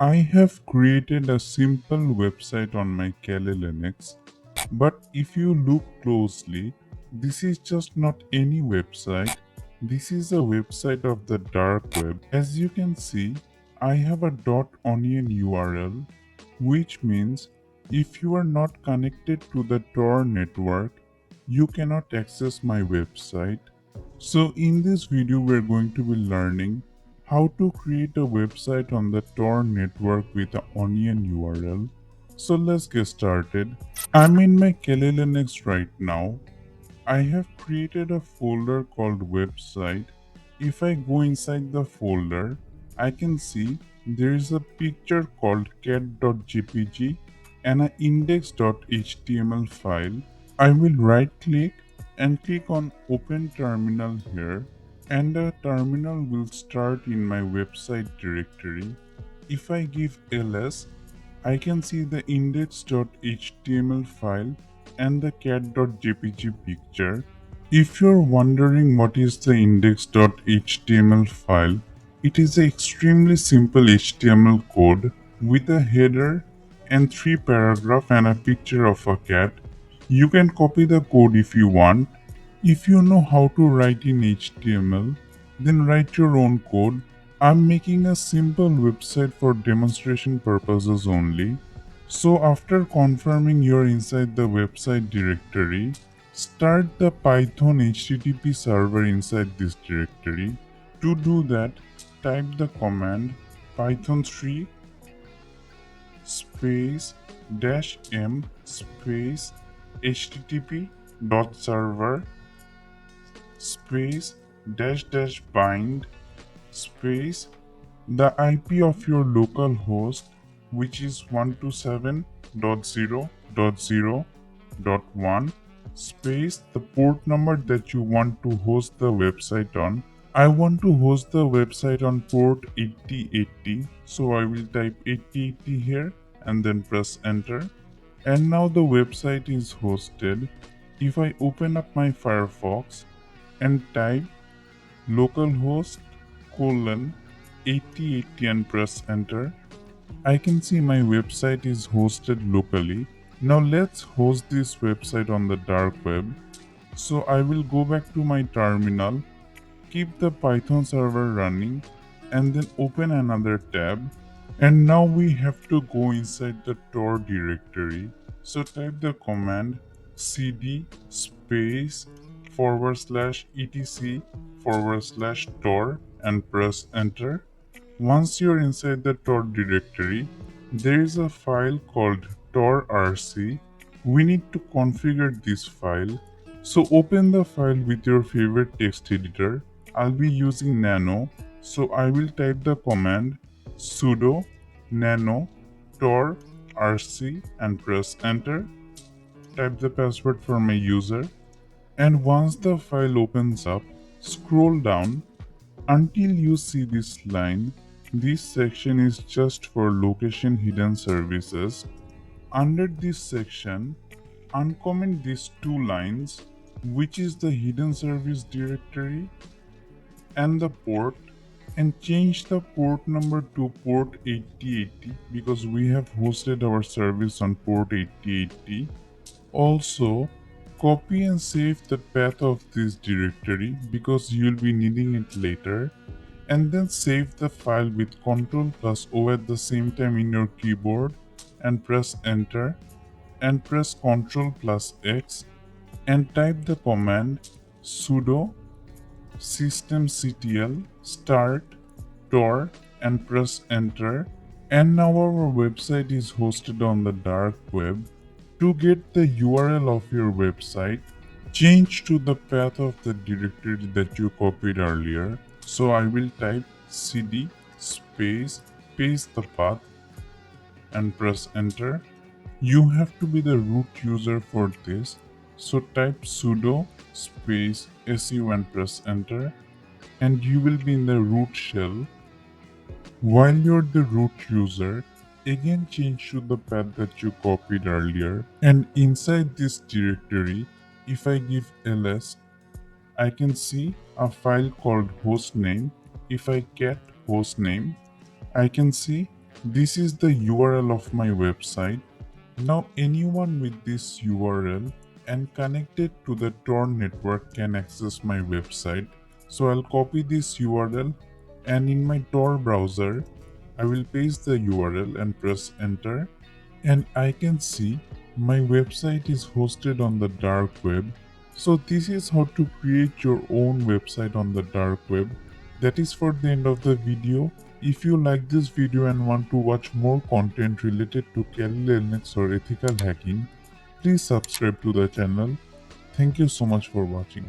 I have created a simple website on my Kali Linux, but if you look closely, this is just not any website. This is a website of the dark web. As you can see, I have a .onion URL, which means if you are not connected to the Tor network, you cannot access my website. So in this video, we're going to be learning how to create a website on the Tor network with an onion URL. So let's get started. I'm in my Kali Linux right now. I have created a folder called website. If I go inside the folder, I can see there is a picture called cat.jpg and an index.html file. I will right click and click on open terminal here, and the terminal will start in my website directory. If I give ls, I can see the index.html file and the cat.jpg picture. If you're wondering what is the index.html file, it is an extremely simple HTML code with a header and 3 paragraphs and a picture of a cat. You can copy the code if you want. If you know how to write in HTML, then write your own code. I'm making a simple website for demonstration purposes only. So after confirming you're inside the website directory, start the Python HTTP server inside this directory. To do that, type the command python3 space dash m space http dot server space dash dash bind space the IP of your local host, which is 127.0.0.1 space the port number that you want to host the website on. I want to host the website on port 8080, so I will type 8080 here and then press enter. And now the website is hosted. If I open up my Firefox and type localhost colon 8080 and press enter, I can see my website is hosted locally. Now let's host this website on the dark web. So I will go back to my terminal, keep the Python server running, and then open another tab. And now we have to go inside the Tor directory. So type the command cd space /etc /Tor and press enter. Once you're inside the Tor directory, there is a file called torrc. We need to configure this file. So open the file with your favorite text editor. I'll be using nano, so I will type the command sudo nano tor rc and press enter. Type the password for my user, and once the file opens up, scroll down until you see this line. This section is just for location hidden services. Under this section, uncomment these two lines, which is the hidden service directory and the port, and change the port number to port 8080 because we have hosted our service on port 8080. Also, copy and save the path of this directory because you'll be needing it later, and then save the file with Ctrl plus O at the same time in your keyboard and press enter, and press Ctrl plus X and type the command sudo systemctl start tor and press enter. And now our website is hosted on the dark web. To get the URL of your website, change to the path of the directory that you copied earlier. So I will type cd space paste the path and press enter. You have to be the root user for this. So type sudo space su and press enter, and you will be in the root shell. While you're the root user, again change to the path that you copied earlier, and inside this directory, if I give ls, I can see a file called hostname. If I get hostname, I can see This is the URL of my website. Now anyone with this URL and connected to the Tor network can access my website. So I'll copy this URL and in my Tor browser, I will paste the URL and press enter, and I can see my website is hosted on the dark web. So this is how to create your own website on the dark web. That is for the end of the video. If you like this video and want to watch more content related to Kali Linux or ethical hacking, please subscribe to the channel. Thank you so much for watching.